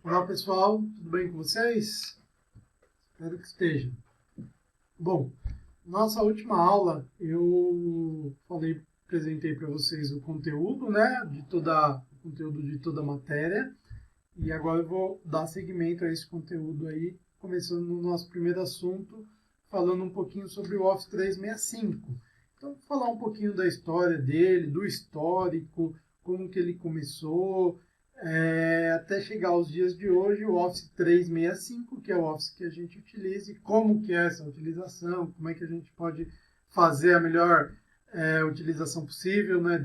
Olá pessoal, tudo bem com vocês? Espero que esteja. Bom, nossa última aula eu apresentei para vocês o conteúdo, né, o conteúdo de toda a matéria, e agora eu vou dar seguimento a esse conteúdo aí, começando no nosso primeiro assunto, falando um pouquinho sobre o Office 365. Então, vou falar um pouquinho da história dele, do histórico, como que ele começou, até chegar aos dias de hoje, o Office 365, que é o Office que a gente utiliza, e como que é essa utilização, como é que a gente pode fazer a melhor utilização possível, né,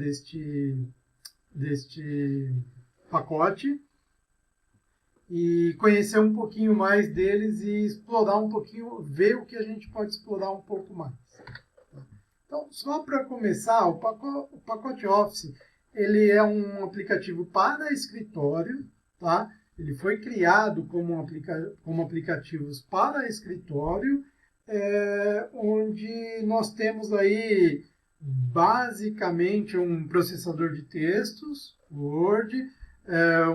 deste pacote, e conhecer um pouquinho mais deles e explorar um pouquinho, ver o que a gente pode explorar um pouco mais. Então, só para começar, o pacote Office, ele é um aplicativo para escritório, tá? Ele foi criado como aplicativos para escritório, onde nós temos aí basicamente um processador de textos, Word,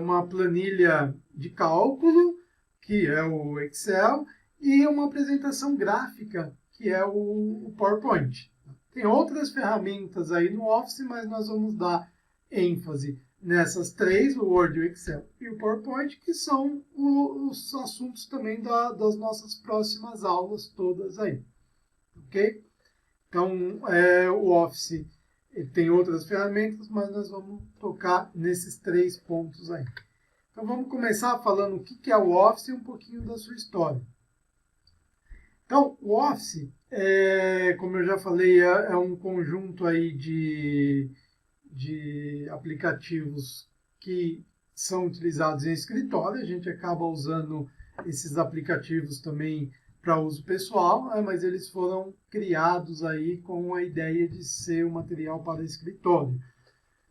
uma planilha de cálculo, que é o Excel, e uma apresentação gráfica, que é o PowerPoint. Tem outras ferramentas aí no Office, mas nós vamos dar ênfase nessas três, o Word, o Excel e o PowerPoint, que são os assuntos também das nossas próximas aulas todas aí. Ok? Então, o Office tem outras ferramentas, mas nós vamos tocar nesses três pontos aí. Então, vamos começar falando o que é o Office e um pouquinho da sua história. Então, o Office, como eu já falei, é um conjunto aí de aplicativos que são utilizados em escritório. A gente acaba usando esses aplicativos também para uso pessoal, mas eles foram criados aí com a ideia de ser um material para escritório.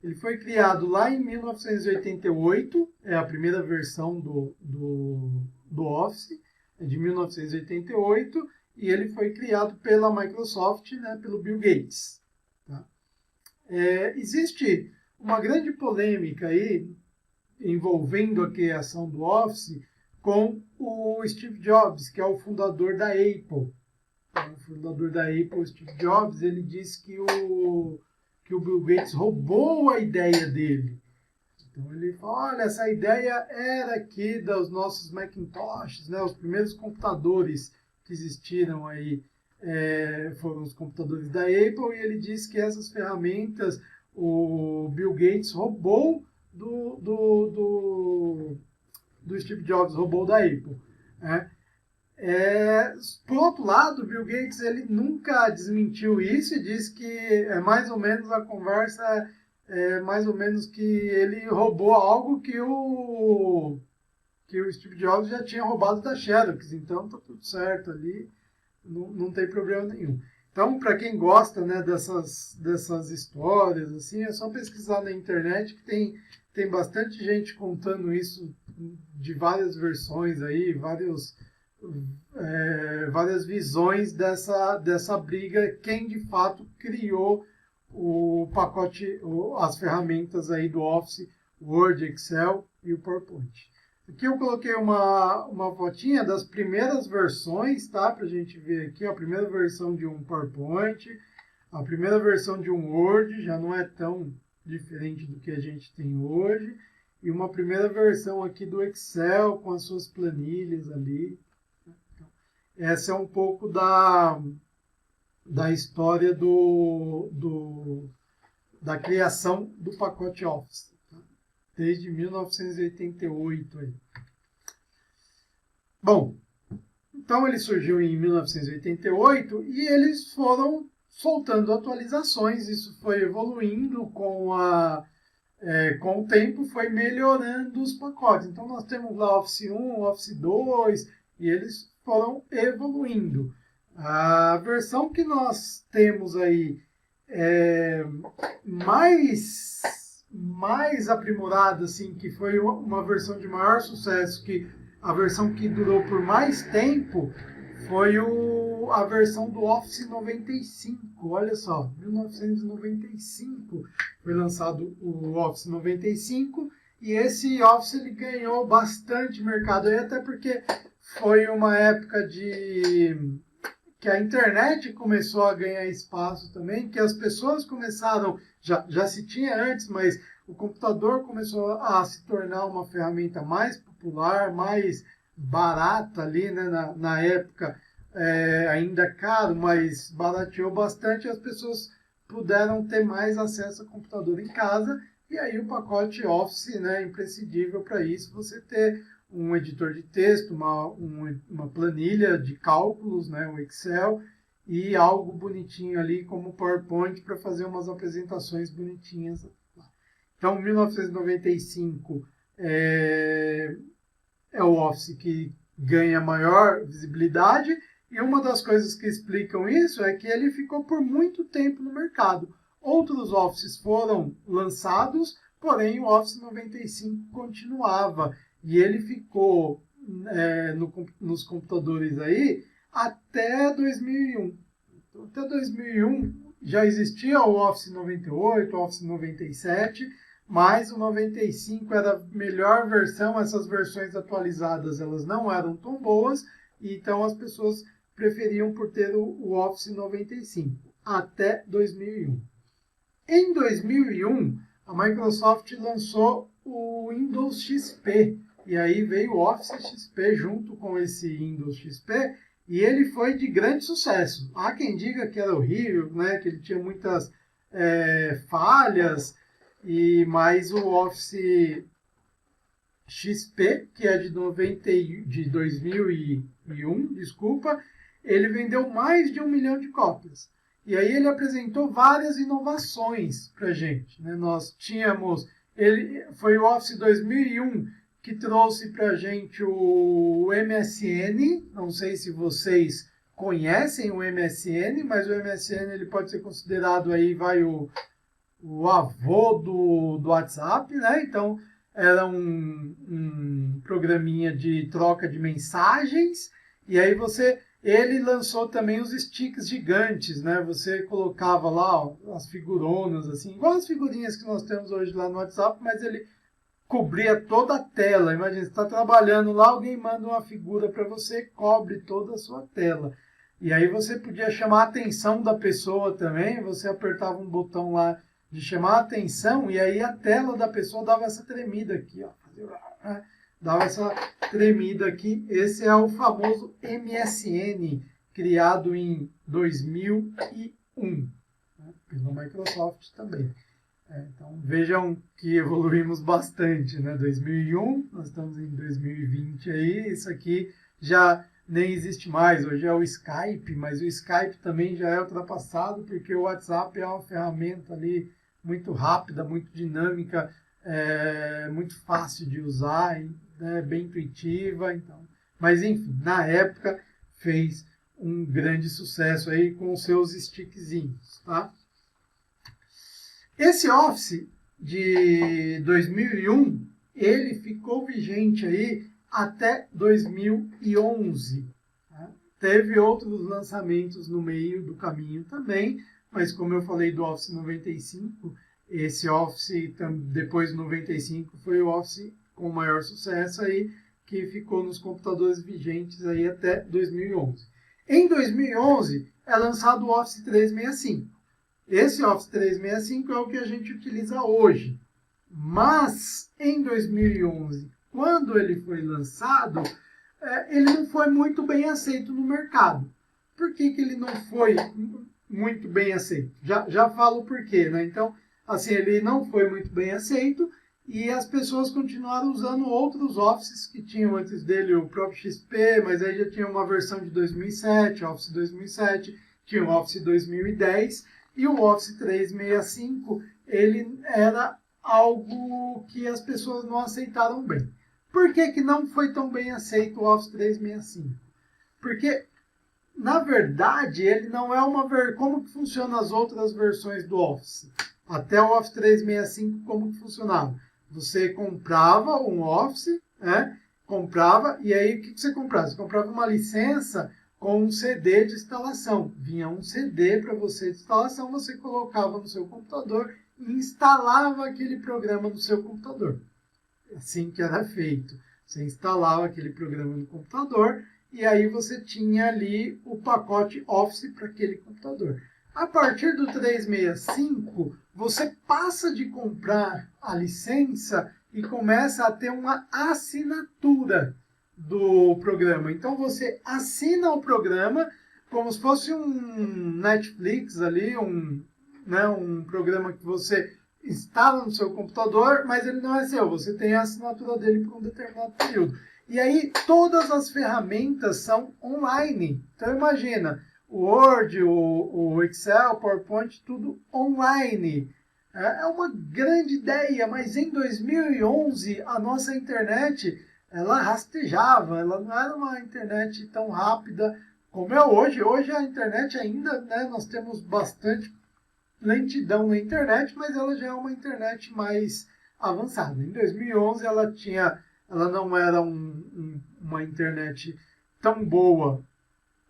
Ele foi criado lá em 1988, é a primeira versão do Office, é de 1988, e ele foi criado pela Microsoft, né, pelo Bill Gates. Tá? Existe uma grande polêmica aí envolvendo a criação do Office com o Steve Jobs, que é o fundador da Apple. O fundador da Apple, Steve Jobs, ele disse que o Bill Gates roubou a ideia dele. Então ele fala, olha, essa ideia era aqui dos nossos Macintoshes, né, os primeiros computadores que existiram aí foram os computadores da Apple, e ele disse que essas ferramentas o Bill Gates roubou do Steve Jobs, roubou da Apple. Né? Por outro lado, o Bill Gates ele nunca desmentiu isso e disse que é mais ou menos a conversa, mais ou menos que ele roubou algo que o Steve Jobs já tinha roubado da Xerox, então tá tudo certo ali, não tem problema nenhum. Então, para quem gosta, né, dessas histórias, assim, é só pesquisar na internet que tem bastante gente contando isso de várias versões aí, várias visões dessa briga, quem de fato criou o pacote, as ferramentas aí do Office, Word, Excel e o PowerPoint. Aqui eu coloquei uma fotinha das primeiras versões, tá? Para a gente ver aqui, a primeira versão de um PowerPoint, a primeira versão de um Word, já não é tão diferente do que a gente tem hoje, e uma primeira versão aqui do Excel com as suas planilhas ali. Essa é um pouco da história da criação do pacote Office, tá? Desde 1988. Aí. Bom, então ele surgiu em 1988 e eles foram soltando atualizações, isso foi evoluindo com o tempo, foi melhorando os pacotes. Então nós temos lá Office 1, Office 2, e eles foram evoluindo. A versão que nós temos aí mais aprimorada, assim, que foi uma versão de maior sucesso, que a versão que durou por mais tempo, foi a versão do Office 95. Olha só, 1995 foi lançado o Office 95, E esse Office ele ganhou bastante mercado, aí, até porque foi uma época que a internet começou a ganhar espaço também, que as pessoas começaram, já se tinha antes, mas o computador começou a se tornar uma ferramenta mais popular, mais barata ali, né? Na época, ainda caro, mas barateou bastante, e as pessoas puderam ter mais acesso a computador em casa, e aí o pacote Office, né, imprescindível para isso, você ter um editor de texto, uma planilha de cálculos, né, um Excel, e algo bonitinho ali como o PowerPoint para fazer umas apresentações bonitinhas. Então, 1995 é o Office que ganha maior visibilidade, e uma das coisas que explicam isso é que ele ficou por muito tempo no mercado. Outros Offices foram lançados, porém o Office 95 continuava. E ele ficou nos computadores aí até 2001. Então, até 2001 já existia o Office 98, o Office 97, mas o 95 era a melhor versão. Essas versões atualizadas elas não eram tão boas, então as pessoas preferiam por ter o Office 95 até 2001. Em 2001, a Microsoft lançou o Windows XP, e aí veio o Office XP junto com esse Windows XP, e ele foi de grande sucesso. Há quem diga que era horrível, né, que ele tinha muitas falhas, mas o Office XP, que é de 2001, desculpa, ele vendeu mais de 1 milhão de cópias. E aí ele apresentou várias inovações para a gente, né? Nós tínhamos, foi o Office 2001 que trouxe para a gente o MSN. Não sei se vocês conhecem o MSN, mas o MSN ele pode ser considerado aí o avô do WhatsApp, né? Então era um programinha de troca de mensagens, e aí ele lançou também os sticks gigantes, né? Você colocava lá, ó, as figuronas, assim, igual as figurinhas que nós temos hoje lá no WhatsApp, mas ele cobria toda a tela. Imagina, você está trabalhando lá, alguém manda uma figura para você, cobre toda a sua tela. E aí você podia chamar a atenção da pessoa também, você apertava um botão lá de chamar a atenção, e aí a tela da pessoa dava essa tremida aqui, ó. Dava essa tremida aqui. Esse é o famoso MSN, criado em 2001, né, pela Microsoft também. Então vejam que evoluímos bastante, né? 2001, nós estamos em 2020 aí, isso aqui já nem existe mais. Hoje é o Skype, mas o Skype também já é ultrapassado, porque o WhatsApp é uma ferramenta ali muito rápida, muito dinâmica, muito fácil de usar, né, bem intuitiva. Então. Mas, enfim, na época fez um grande sucesso aí com os seus stickzinhos. Tá? Esse Office de 2001, ele ficou vigente aí até 2011. Tá? Teve outros lançamentos no meio do caminho também, mas como eu falei do Office 95, esse Office, depois do 95, foi o Office com maior sucesso aí, que ficou nos computadores vigentes aí até 2011. Em 2011, é lançado o Office 365. Esse Office 365 é o que a gente utiliza hoje. Mas, em 2011, quando ele foi lançado, ele não foi muito bem aceito no mercado. Por que ele não foi muito bem aceito? Já falo por quê, né? Então, assim, ele não foi muito bem aceito, e as pessoas continuaram usando outros Offices que tinham antes dele, o próprio XP, mas aí já tinha uma versão de 2007, Office 2007, tinha o Office 2010, e o Office 365, ele era algo que as pessoas não aceitaram bem. Por que não foi tão bem aceito o Office 365? Porque, na verdade, ele não é como que funcionam as outras versões do Office. Até o Office 365, como que funcionava? Você comprava um Office, né? Comprava, e aí o que você comprava? Você comprava uma licença com um CD de instalação. Vinha um CD para você de instalação, você colocava no seu computador e instalava aquele programa no seu computador. assim que era feito. Você instalava aquele programa no computador e aí você tinha ali o pacote Office para aquele computador. A partir do 365, você passa de comprar a licença e começa a ter uma assinatura do programa. Então você assina o programa como se fosse um Netflix ali, um programa que você instala no seu computador, mas ele não é seu, você tem a assinatura dele por um determinado período. E aí todas as ferramentas são online. Então imagina, o Word, o Excel, o PowerPoint, tudo online. É uma grande ideia, mas em 2011 a nossa internet ela rastejava, ela não era uma internet tão rápida como é hoje. Hoje a internet ainda, né, nós temos bastante lentidão na internet, mas ela já é uma internet mais avançada. Em 2011 ela não era uma internet tão boa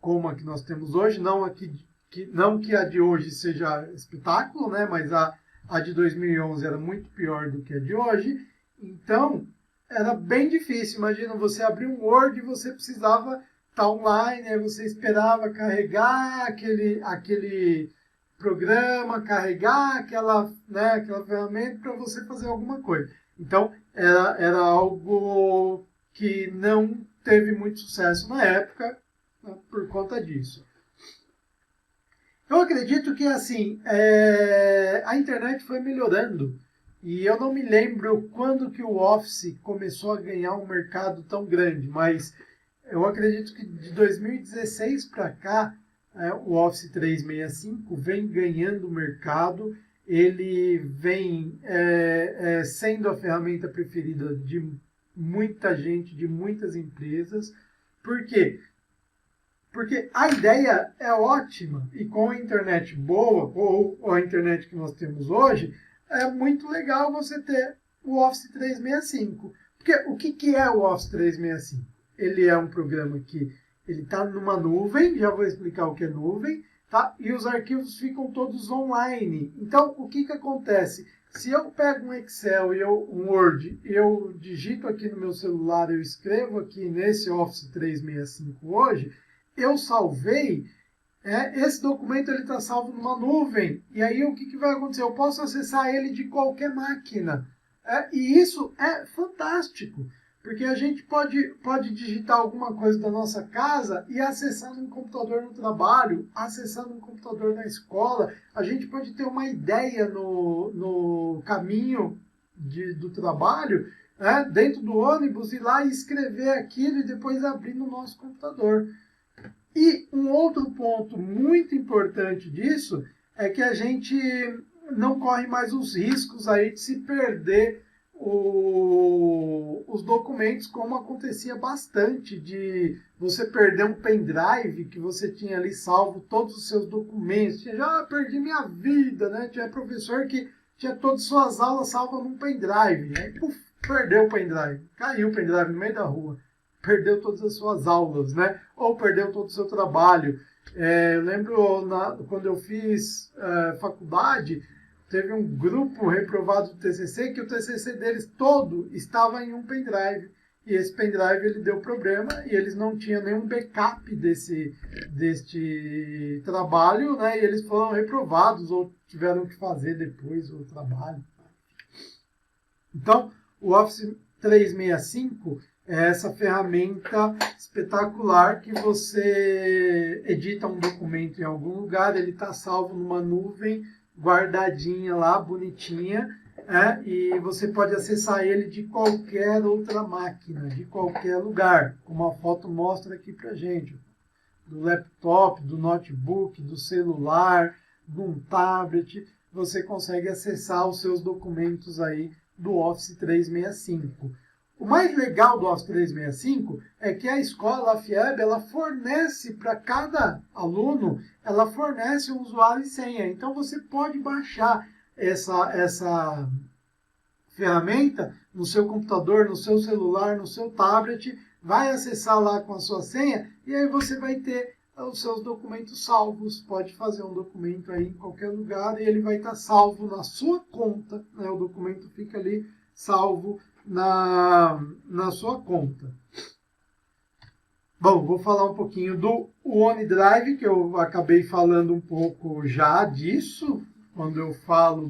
como a que nós temos hoje, não que a de hoje seja espetáculo, né, mas a de 2011 era muito pior do que a de hoje, então era bem difícil. Imagina, você abrir um Word e você precisava estar online, aí você esperava carregar aquele programa, carregar aquela ferramenta para você fazer alguma coisa. Então, era algo que não teve muito sucesso na época, né, por conta disso. Eu acredito que assim a internet foi melhorando e eu não me lembro quando que o Office começou a ganhar um mercado tão grande, mas eu acredito que de 2016 para cá o Office 365 vem ganhando mercado, ele vem sendo a ferramenta preferida de muita gente, de muitas empresas. Por quê? Porque a ideia é ótima e com a internet boa, ou a internet que nós temos hoje, é muito legal você ter o Office 365. Porque o que é o Office 365? Ele é um programa que ele está numa nuvem, já vou explicar o que é nuvem, tá? E os arquivos ficam todos online. Então, o que acontece? Se eu pego um Excel e um Word, eu digito aqui no meu celular, eu escrevo aqui nesse Office 365 hoje, eu salvei, esse documento está salvo numa nuvem. E aí o que vai acontecer? Eu posso acessar ele de qualquer máquina. E isso é fantástico, porque a gente pode digitar alguma coisa da nossa casa e acessar num computador no trabalho, acessar num computador na escola. A gente pode ter uma ideia no caminho do trabalho, dentro do ônibus, ir lá e escrever aquilo e depois abrir no nosso computador. E um outro ponto muito importante disso é que a gente não corre mais os riscos aí de se perder os documentos, como acontecia bastante, de você perder um pendrive que você tinha ali salvo todos os seus documentos. Já perdi minha vida, né? Tinha professor que tinha todas as suas aulas salvas num pendrive. Aí, perdeu o pendrive, caiu o pendrive no meio da rua. Perdeu todas as suas aulas, né? Ou perdeu todo o seu trabalho. Eu lembro quando eu fiz faculdade, teve um grupo reprovado do TCC, que o TCC deles todo estava em um pendrive. E esse pendrive ele deu problema e eles não tinham nenhum backup deste trabalho, né? E eles foram reprovados ou tiveram que fazer depois o trabalho. Então, o Office 365 é essa ferramenta espetacular que você edita um documento em algum lugar, ele está salvo numa nuvem, guardadinha lá, bonitinha, e você pode acessar ele de qualquer outra máquina, de qualquer lugar, como a foto mostra aqui pra gente, do laptop, do notebook, do celular, de um tablet, você consegue acessar os seus documentos aí do Office 365. O mais legal do Office 365 é que a escola, a FIEB, ela fornece para cada aluno, ela fornece um usuário e senha. Então você pode baixar essa ferramenta no seu computador, no seu celular, no seu tablet, vai acessar lá com a sua senha e aí você vai ter os seus documentos salvos. Pode fazer um documento aí em qualquer lugar e ele vai estar salvo na sua conta, né? O documento fica ali salvo na sua conta. Bom, vou falar um pouquinho do OneDrive, que eu acabei falando um pouco já disso, quando eu falo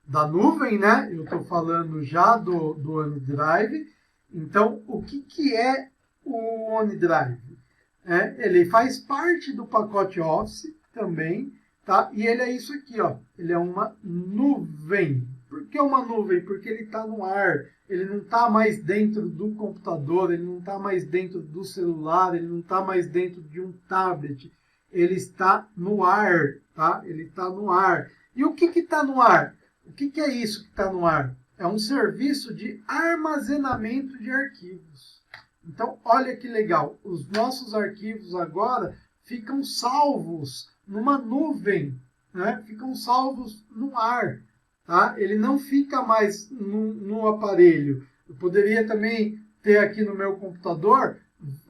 da nuvem, né? Eu estou falando já do OneDrive. Então, o que é o OneDrive? Ele faz parte do pacote Office também, tá? E ele é isso aqui, ó. Ele é uma nuvem. Por que uma nuvem? Porque ele está no ar. Ele não está mais dentro do computador, ele não está mais dentro do celular, ele não está mais dentro de um tablet. Ele está no ar, tá? Ele está no ar. E o que está no ar? O que é isso que está no ar? É um serviço de armazenamento de arquivos. Então, olha que legal. Os nossos arquivos agora ficam salvos numa nuvem, né? Ficam salvos no ar. Tá? Ele não fica mais no aparelho. Eu poderia também ter aqui no meu computador,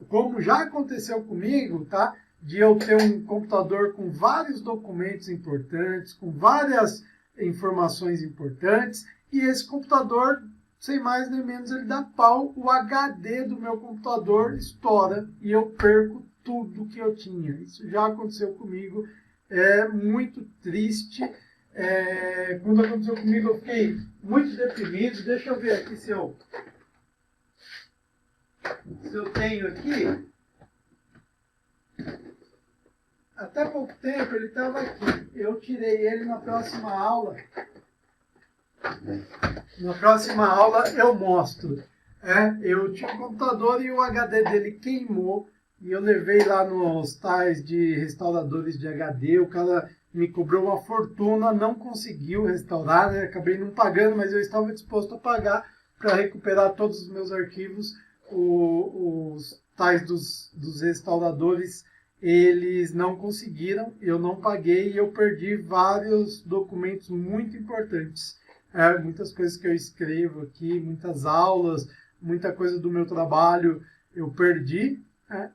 como já aconteceu comigo, tá? De eu ter um computador com vários documentos importantes, com várias informações importantes, e esse computador, sem mais nem menos, ele dá pau, o HD do meu computador estoura e eu perco tudo que eu tinha. Isso já aconteceu comigo, é muito triste. Quando aconteceu comigo, eu fiquei muito deprimido. Deixa eu ver aqui se eu tenho aqui. Até pouco tempo ele estava aqui. Eu tirei ele na próxima aula. Na próxima aula eu mostro. Eu tinha um computador e o HD dele queimou. E eu levei lá nos tais de restauradores de HD. O cara me cobrou uma fortuna, não conseguiu restaurar, né? Acabei não pagando, mas eu estava disposto a pagar para recuperar todos os meus arquivos. Os tais dos restauradores, eles não conseguiram, eu não paguei e eu perdi vários documentos muito importantes. Muitas coisas que eu escrevo aqui, muitas aulas, muita coisa do meu trabalho eu perdi.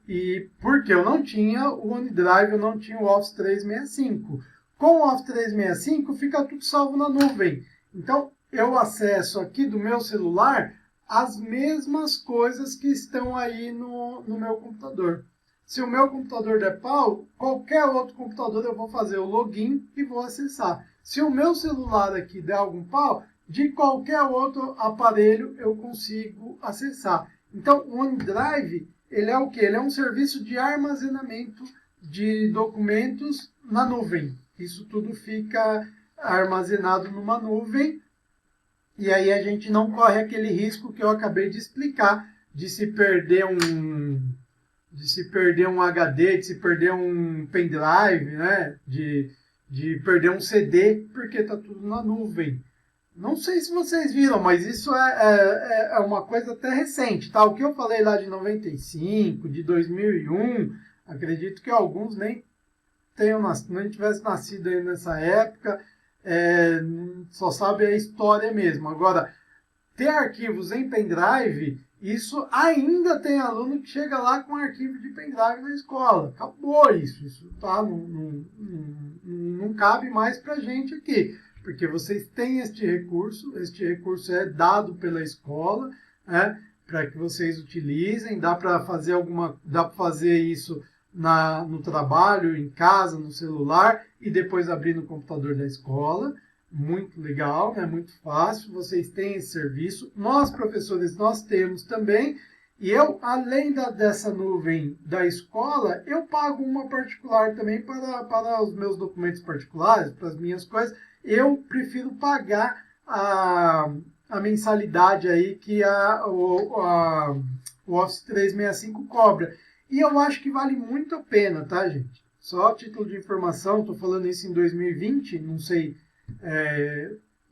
E porque eu não tinha o OneDrive, eu não tinha o Office 365. Com o Office 365 fica tudo salvo na nuvem. Então eu acesso aqui do meu celular as mesmas coisas que estão aí no meu computador. Se o meu computador der pau, qualquer outro computador eu vou fazer o login e vou acessar. Se o meu celular aqui der algum pau, de qualquer outro aparelho eu consigo acessar. Então o OneDrive, ele é o quê? Ele é um serviço de armazenamento de documentos na nuvem. Isso tudo fica armazenado numa nuvem e aí a gente não corre aquele risco que eu acabei de explicar de se perder um HD, de se perder um pendrive, né? De perder um CD, porque está tudo na nuvem. Não sei se vocês viram, mas isso é uma coisa até recente, tá? O que eu falei lá de 95, de 2001, acredito que alguns nem tivessem nascido aí nessa época, só sabe a história mesmo. Agora, ter arquivos em pendrive, isso ainda tem aluno que chega lá com arquivo de pendrive na escola. Acabou isso. Isso tá, não cabe mais para a gente aqui. Porque vocês têm este recurso é dado pela escola, para que vocês utilizem, dá para fazer isso no trabalho, em casa, no celular, e depois abrir no computador da escola. Muito legal, né? Muito fácil, vocês têm esse serviço. Nós, professores, nós temos também. E eu, além dessa nuvem da escola, eu pago uma particular também para os meus documentos particulares, para as minhas coisas. Eu prefiro pagar a mensalidade aí que o Office 365 cobra. E eu acho que vale muito a pena, tá, gente? Só a título de informação, estou falando isso em 2020, não sei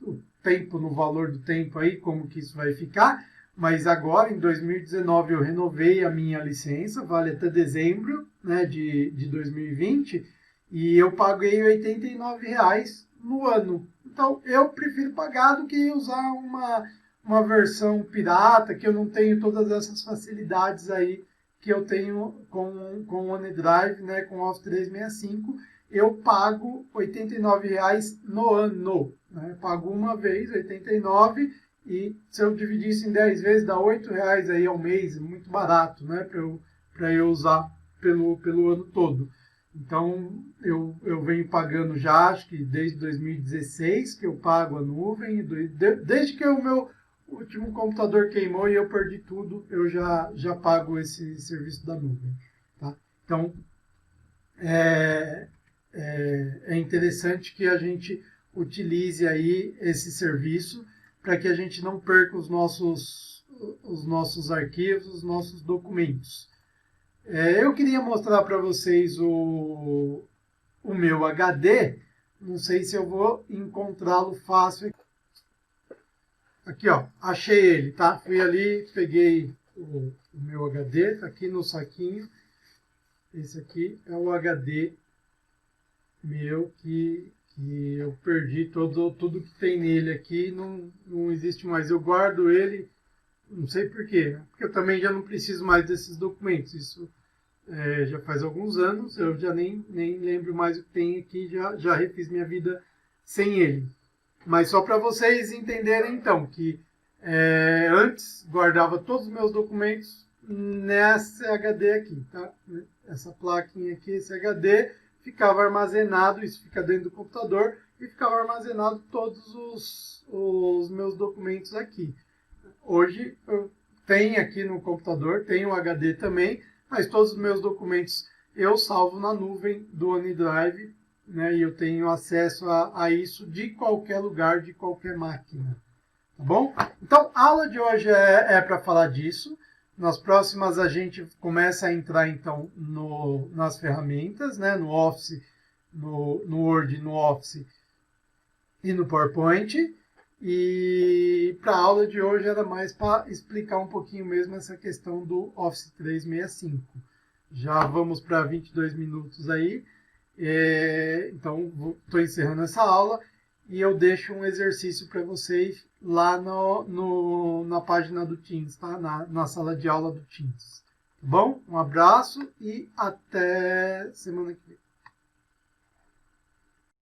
o tempo, no valor do tempo aí, como que isso vai ficar, mas agora, em 2019, eu renovei a minha licença, vale até dezembro, né, de 2020, e eu paguei R$ 89,00 no ano. Então, eu prefiro pagar do que usar uma versão pirata, que eu não tenho todas essas facilidades aí que eu tenho com o OneDrive, né, com o Office 365. eu pago R$ 89,00 no ano. Né? Pago uma vez, 89, e se eu dividir isso em 10 vezes, dá R$ 8,00 aí ao mês, muito barato, né? Para eu usar pelo ano todo. Então, eu venho pagando já, acho que desde 2016 que eu pago a nuvem, desde que o meu último computador queimou e eu perdi tudo, eu já pago esse serviço da nuvem. Tá? Então, é interessante que a gente utilize aí esse serviço para que a gente não perca os nossos arquivos, os nossos documentos. Eu queria mostrar para vocês o meu HD. Não sei se eu vou encontrá-lo fácil. Aqui, ó, achei ele, tá? Fui ali, peguei o meu HD, tá aqui no saquinho. Esse aqui é o HD meu que eu perdi tudo que tem nele aqui, não existe mais. Eu guardo ele, não sei por quê, né? Porque eu também já não preciso mais desses documentos. Isso já faz alguns anos, eu já nem lembro mais o que tem aqui, já refiz minha vida sem ele. Mas só para vocês entenderem, então, que antes guardava todos os meus documentos nessa HD aqui, tá? Essa plaquinha aqui, esse HD, ficava armazenado, isso fica dentro do computador, e ficava armazenado todos os meus documentos aqui. Hoje eu tenho aqui no computador, tenho o HD também, mas todos os meus documentos eu salvo na nuvem do OneDrive, né? E eu tenho acesso a isso de qualquer lugar, de qualquer máquina. Tá bom? Então, a aula de hoje é para falar disso. Nas próximas a gente começa a entrar então nas ferramentas, né? No Office, no Word, no Office e no PowerPoint. E para a aula de hoje era mais para explicar um pouquinho mesmo essa questão do Office 365. Já vamos para 22 minutos aí. Então, estou encerrando essa aula e eu deixo um exercício para vocês lá na página do Teams, tá? Na sala de aula do Teams. Tá bom? Um abraço e até semana que vem.